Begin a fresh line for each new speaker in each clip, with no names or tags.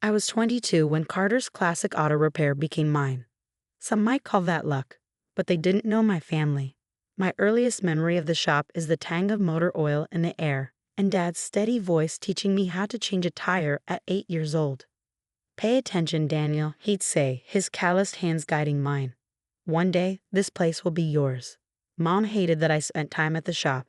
I was 22 when Carter's classic auto repair became mine. Some might call that luck, but they didn't know my family. My earliest memory of the shop is the tang of motor oil in the air, and Dad's steady voice teaching me how to change a tire at 8 years old. "Pay attention, Daniel," he'd say, his calloused hands guiding mine. "One day, this place will be yours." Mom hated that I spent time at the shop.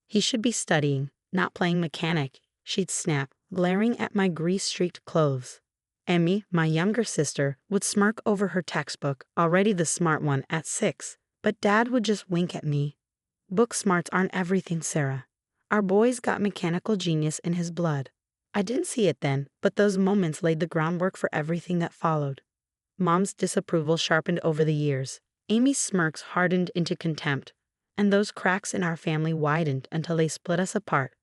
"He should be studying, not playing mechanic," she'd snap, glaring at my grease-streaked clothes. Emmy, my younger sister, would smirk over her textbook, already the smart one at 6, but Dad would just wink at me. "Book smarts aren't everything, Sarah. Our boy's got mechanical genius in his blood." I didn't see it then, but those moments laid the groundwork for everything that followed. Mom's disapproval sharpened over the years. Amy's smirks hardened into contempt, and those cracks in our family widened until they split us apart.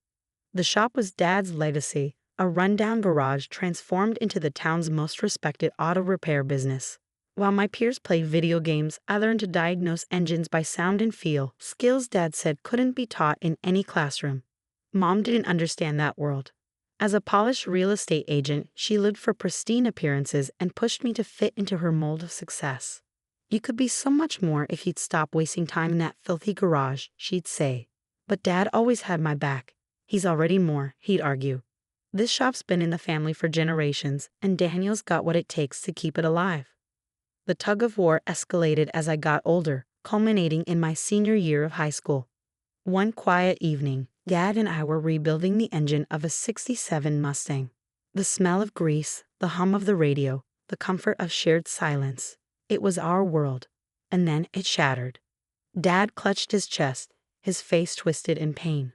The shop was Dad's legacy, a rundown garage transformed into the town's most respected auto repair business. While my peers played video games, I learned to diagnose engines by sound and feel, skills Dad said couldn't be taught in any classroom. Mom didn't understand that world. As a polished real estate agent, she lived for pristine appearances and pushed me to fit into her mold of success. "You could be so much more if you'd stop wasting time in that filthy garage," she'd say. But Dad always had my back. "He's already more," he'd argue. "This shop's been in the family for generations, and Daniel's got what it takes to keep it alive." The tug-of-war escalated as I got older, culminating in my senior year of high school. One quiet evening, Dad and I were rebuilding the engine of a '67 Mustang. The smell of grease, the hum of the radio, the comfort of shared silence. It was our world. And then it shattered. Dad clutched his chest, his face twisted in pain.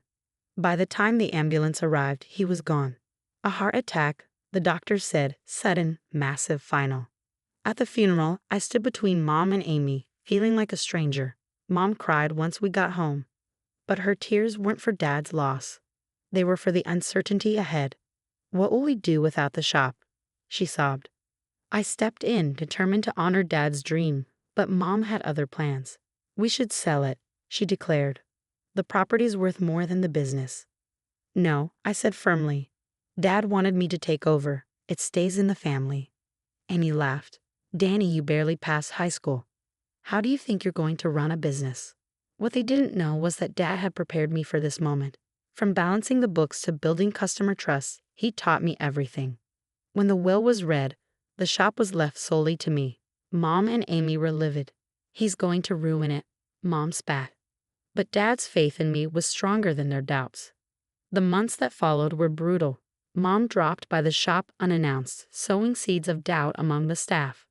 By the time the ambulance arrived, he was gone. A heart attack, the doctor said, sudden, massive, final. At the funeral, I stood between Mom and Amy, feeling like a stranger. Mom cried once we got home. But her tears weren't for Dad's loss. They were for the uncertainty ahead. "What will we do without the shop?" she sobbed. I stepped in, determined to honor Dad's dream, but Mom had other plans. "We should sell it," she declared. "The property's worth more than the business." "No," I said firmly. "Dad wanted me to take over. It stays in the family." Amy laughed. "Danny, you barely passed high school. How do you think you're going to run a business?" What they didn't know was that Dad had prepared me for this moment. From balancing the books to building customer trust, he taught me everything. When the will was read, the shop was left solely to me. Mom and Amy were livid. "He's going to ruin it," Mom spat. But Dad's faith in me was stronger than their doubts. The months that followed were brutal. Mom dropped by the shop unannounced, sowing seeds of doubt among the staff.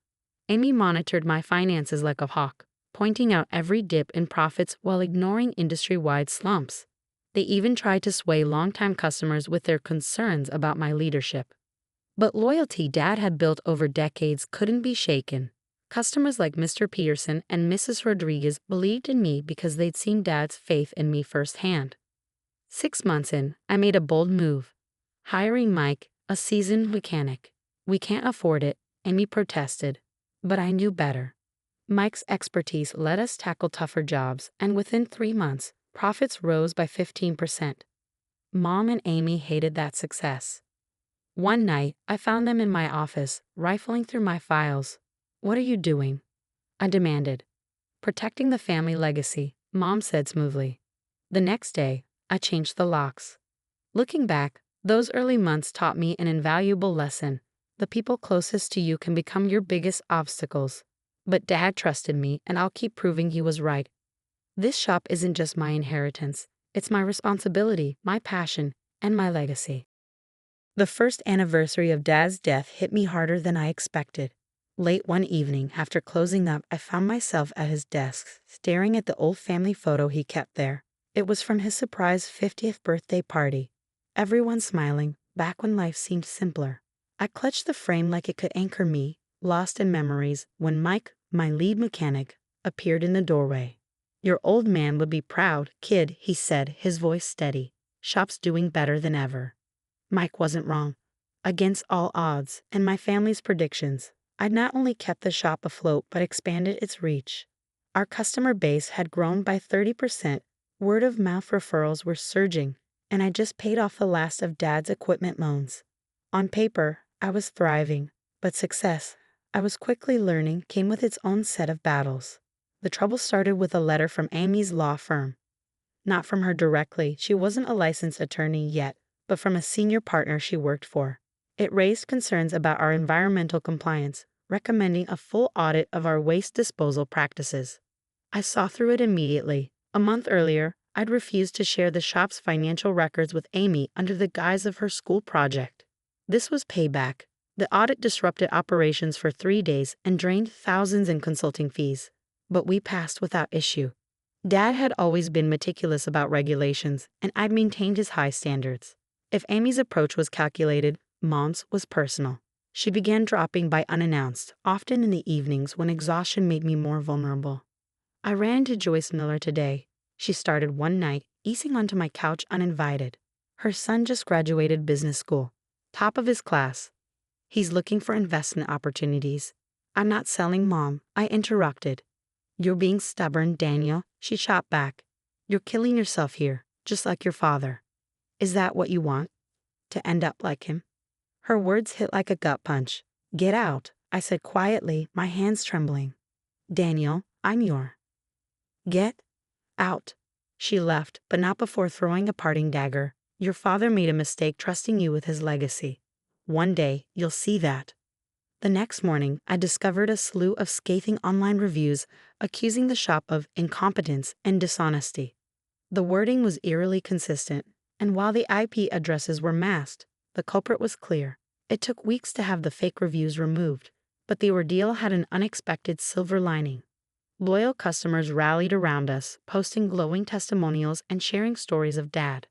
Amy monitored my finances like a hawk, pointing out every dip in profits while ignoring industry-wide slumps. They even tried to sway longtime customers with their concerns about my leadership. But loyalty Dad had built over decades couldn't be shaken. Customers like Mr. Peterson and Mrs. Rodriguez believed in me because they'd seen Dad's faith in me firsthand. 6 months in, I made a bold move, hiring Mike, a seasoned mechanic. "We can't afford it," Amy protested, but I knew better. Mike's expertise let us tackle tougher jobs, and within 3 months, profits rose by 15%. Mom and Amy hated that success. One night, I found them in my office, rifling through my files. "What are you doing?" I demanded. "Protecting the family legacy," Mom said smoothly. The next day, I changed the locks. Looking back, those early months taught me an invaluable lesson. The people closest to you can become your biggest obstacles. But Dad trusted me, and I'll keep proving he was right. This shop isn't just my inheritance. It's my responsibility, my passion, and my legacy. The first anniversary of Dad's death hit me harder than I expected. Late one evening, after closing up, I found myself at his desk, staring at the old family photo he kept there. It was from his surprise 50th birthday party. Everyone smiling, back when life seemed simpler. I clutched the frame like it could anchor me, lost in memories, when Mike, my lead mechanic, appeared in the doorway. "Your old man would be proud, kid," he said, his voice steady. "Shop's doing better than ever." Mike wasn't wrong. Against all odds, and my family's predictions, I'd not only kept the shop afloat but expanded its reach. Our customer base had grown by 30%, word-of-mouth referrals were surging, and I just paid off the last of Dad's equipment loans. On paper, I was thriving, but success, I was quickly learning, came with its own set of battles. The trouble started with a letter from Amy's law firm. Not from her directly, she wasn't a licensed attorney yet, but from a senior partner she worked for. It raised concerns about our environmental compliance, recommending a full audit of our waste disposal practices. I saw through it immediately. A month earlier, I'd refused to share the shop's financial records with Amy under the guise of her school project. This was payback. The audit disrupted operations for 3 days and drained thousands in consulting fees. But we passed without issue. Dad had always been meticulous about regulations, and I'd maintained his high standards. If Amy's approach was calculated, Mom's was personal. She began dropping by unannounced, often in the evenings when exhaustion made me more vulnerable. I ran into Joyce Miller today. She started one night, easing onto my couch uninvited. Her son just graduated business school, top of his class. He's looking for investment opportunities. I'm not selling, Mom, I interrupted. You're being stubborn, Daniel, she shot back. You're killing yourself here, just like your father. Is that what you want? To end up like him? Her words hit like a gut punch. Get out, I said quietly, my hands trembling. Daniel, I'm your. Get out. She left, but not before throwing a parting dagger. Your father made a mistake trusting you with his legacy. One day, you'll see that. The next morning, I discovered a slew of scathing online reviews accusing the shop of incompetence and dishonesty. The wording was eerily consistent, and while the IP addresses were masked, the culprit was clear. It took weeks to have the fake reviews removed, but the ordeal had an unexpected silver lining. Loyal customers rallied around us, posting glowing testimonials and sharing stories of Dad.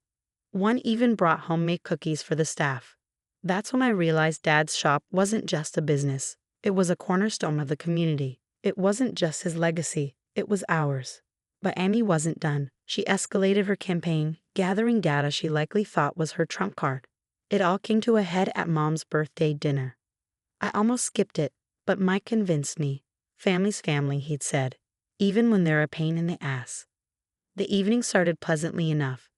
One even brought homemade cookies for the staff. That's when I realized Dad's shop wasn't just a business. It was a cornerstone of the community. It wasn't just his legacy, it was ours. But Amy wasn't done. She escalated her campaign, gathering data she likely thought was her trump card. It all came to a head at Mom's birthday dinner. I almost skipped it, but Mike convinced me. Family's family, he'd said, even when they're a pain in the ass. The evening started pleasantly enough.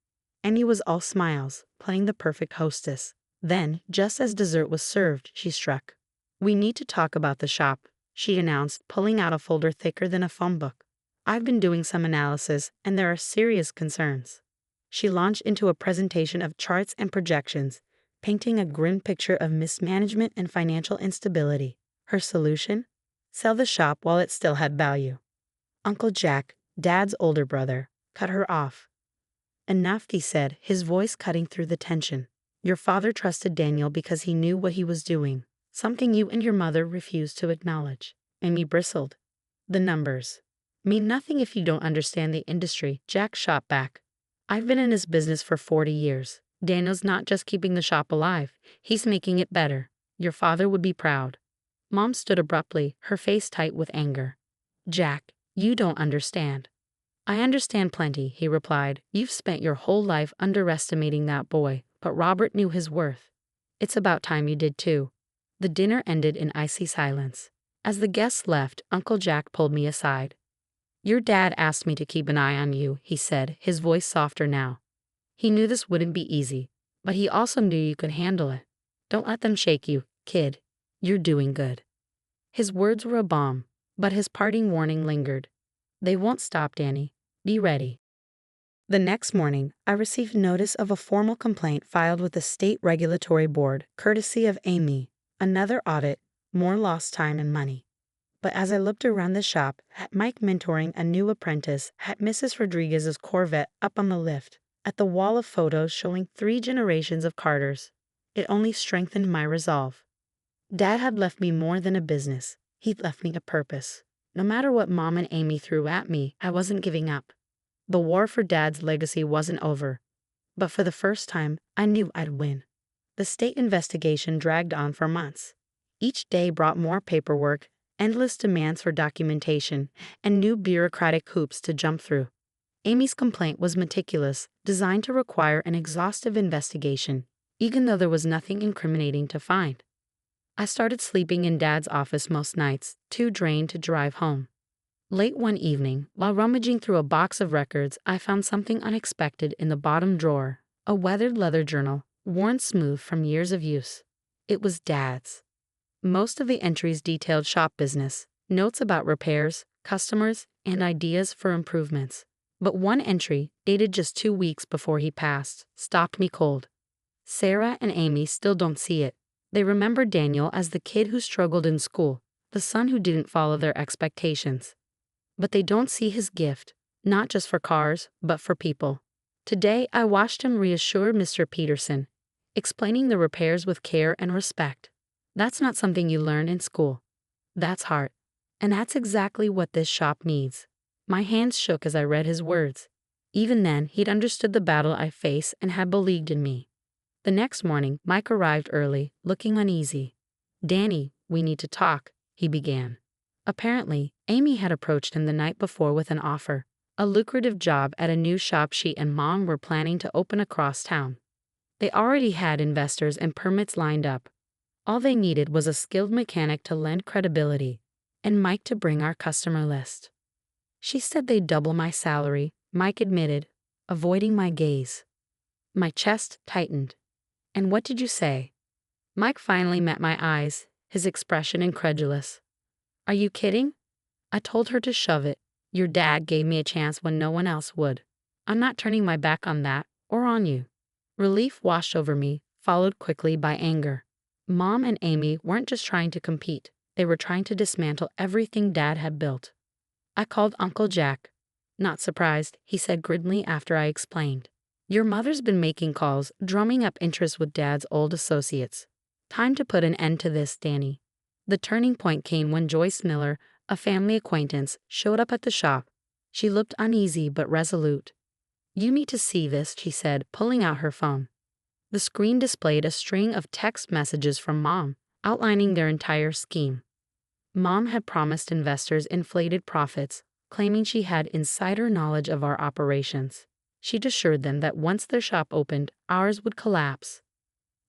Amy was all smiles, playing the perfect hostess. Then, just as dessert was served, she struck. We need to talk about the shop, she announced, pulling out a folder thicker than a phone book. I've been doing some analysis, and there are serious concerns. She launched into a presentation of charts and projections, painting a grim picture of mismanagement and financial instability. Her solution? Sell the shop while it still had value. Uncle Jack, Dad's older brother, cut her off. Enough, he said, his voice cutting through the tension. Your father trusted Daniel because he knew what he was doing, something you and your mother refused to acknowledge. Amy bristled. The numbers mean nothing if you don't understand the industry, Jack shot back. I've been in this business for 40 years. Daniel's not just keeping the shop alive, he's making it better. Your father would be proud. Mom stood abruptly, her face tight with anger. Jack, you don't understand. I understand plenty, he replied. You've spent your whole life underestimating that boy, but Robert knew his worth. It's about time you did too. The dinner ended in icy silence. As the guests left, Uncle Jack pulled me aside. Your dad asked me to keep an eye on you, he said, his voice softer now. He knew this wouldn't be easy, but he also knew you could handle it. Don't let them shake you, kid. You're doing good. His words were a bomb, but his parting warning lingered. They won't stop, Danny. Be ready. The next morning, I received notice of a formal complaint filed with the State Regulatory Board, courtesy of Amy. Another audit, more lost time and money. But as I looked around the shop, at Mike mentoring a new apprentice, at Mrs. Rodriguez's Corvette up on the lift, at the wall of photos showing 3 generations of Carters, it only strengthened my resolve. Dad had left me more than a business. He'd left me a purpose. No matter what Mom and Amy threw at me, I wasn't giving up. The war for Dad's legacy wasn't over. But for the first time, I knew I'd win. The state investigation dragged on for months. Each day brought more paperwork, endless demands for documentation, and new bureaucratic hoops to jump through. Amy's complaint was meticulous, designed to require an exhaustive investigation, even though there was nothing incriminating to find. I started sleeping in Dad's office most nights, too drained to drive home. Late one evening, while rummaging through a box of records, I found something unexpected in the bottom drawer, a weathered leather journal, worn smooth from years of use. It was Dad's. Most of the entries detailed shop business, notes about repairs, customers, and ideas for improvements. But one entry, dated just 2 weeks before he passed, stopped me cold. Sarah and Amy still don't see it. They remember Daniel as the kid who struggled in school, the son who didn't follow their expectations. But they don't see his gift, not just for cars, but for people. Today, I watched him reassure Mr. Peterson, explaining the repairs with care and respect. That's not something you learn in school. That's heart. And that's exactly what this shop needs. My hands shook as I read his words. Even then, he'd understood the battle I face and had believed in me. The next morning, Mike arrived early, looking uneasy. "Danny, we need to talk," he began. Apparently, Amy had approached him the night before with an offer, a lucrative job at a new shop she and Mom were planning to open across town. They already had investors and permits lined up. All they needed was a skilled mechanic to lend credibility, and Mike to bring our customer list. "She said they'd double my salary," Mike admitted, avoiding my gaze. My chest tightened. "And what did you say?" Mike finally met my eyes, his expression incredulous. "Are you kidding?" I told her to shove it. "Your dad gave me a chance when no one else would. I'm not turning my back on that, or on you." Relief washed over me, followed quickly by anger. Mom and Amy weren't just trying to compete, they were trying to dismantle everything Dad had built. I called Uncle Jack. "Not surprised," he said grimly after I explained. "Your mother's been making calls, drumming up interest with Dad's old associates. Time to put an end to this, Danny." The turning point came when Joyce Miller, a family acquaintance, showed up at the shop. She looked uneasy but resolute. "You need to see this," she said, pulling out her phone. The screen displayed a string of text messages from Mom, outlining their entire scheme. Mom had promised investors inflated profits, claiming she had insider knowledge of our operations. She'd assured them that once their shop opened, ours would collapse.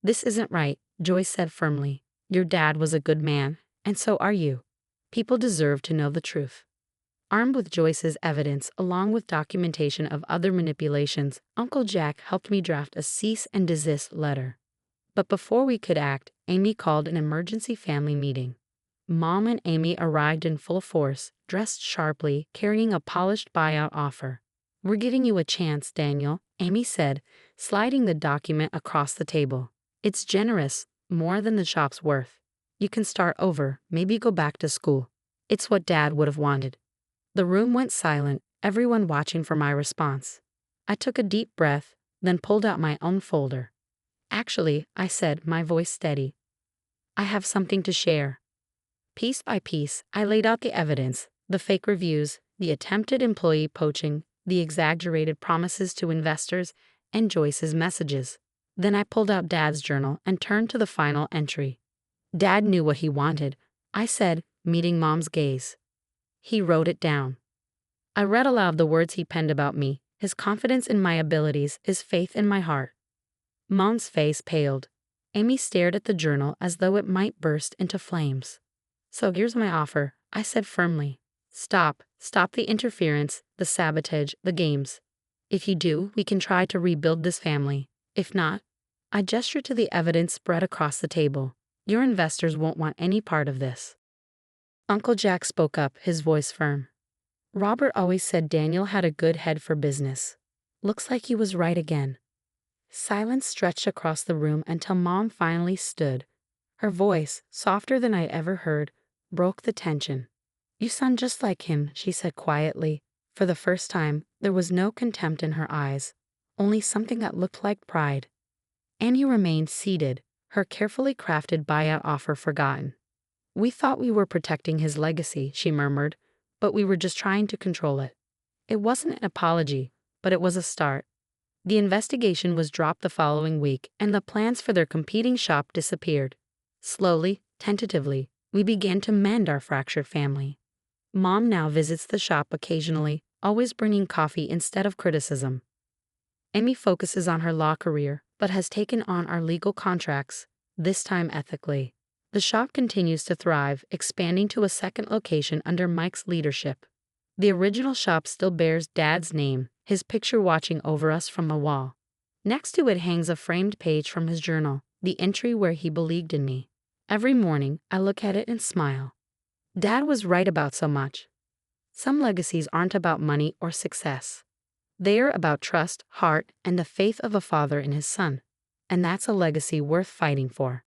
"This isn't right," Joyce said firmly. "Your dad was a good man, and so are you. People deserve to know the truth." Armed with Joyce's evidence, along with documentation of other manipulations, Uncle Jack helped me draft a cease and desist letter. But before we could act, Amy called an emergency family meeting. Mom and Amy arrived in full force, dressed sharply, carrying a polished buyout offer. "We're giving you a chance, Daniel," Amy said, sliding the document across the table. "It's generous, more than the shop's worth. You can start over, maybe go back to school. It's what Dad would have wanted." The room went silent, everyone watching for my response. I took a deep breath, then pulled out my own folder. "Actually," I said, my voice steady, "I have something to share." Piece by piece, I laid out the evidence, the fake reviews, the attempted employee poaching, the exaggerated promises to investors, and Joyce's messages. Then I pulled out Dad's journal and turned to the final entry. "Dad knew what he wanted," I said, meeting Mom's gaze. "He wrote it down." I read aloud the words he penned about me, his confidence in my abilities, his faith in my heart. Mom's face paled. Amy stared at the journal as though it might burst into flames. "So here's my offer," I said firmly. Stop the interference, the sabotage, the games. If you do, we can try to rebuild this family. If not," I gestured to the evidence spread across the table, "your investors won't want any part of this." Uncle Jack spoke up, his voice firm. "Robert always said Daniel had a good head for business. Looks like he was right again." Silence stretched across the room until Mom finally stood. Her voice, softer than I ever heard, broke the tension. "You sound just like him," she said quietly. For the first time, there was no contempt in her eyes, only something that looked like pride. Annie remained seated, her carefully crafted buyout offer forgotten. "We thought we were protecting his legacy," she murmured, "but we were just trying to control it." It wasn't an apology, but it was a start. The investigation was dropped the following week, and the plans for their competing shop disappeared. Slowly, tentatively, we began to mend our fractured family. Mom now visits the shop occasionally, always bringing coffee instead of criticism. Amy focuses on her law career, but has taken on our legal contracts, this time ethically. The shop continues to thrive, expanding to a second location under Mike's leadership. The original shop still bears Dad's name, his picture watching over us from a wall. Next to it hangs a framed page from his journal, the entry where he believed in me. Every morning, I look at it and smile. Dad was right about so much. Some legacies aren't about money or success. They're about trust, heart, and the faith of a father in his son. And that's a legacy worth fighting for.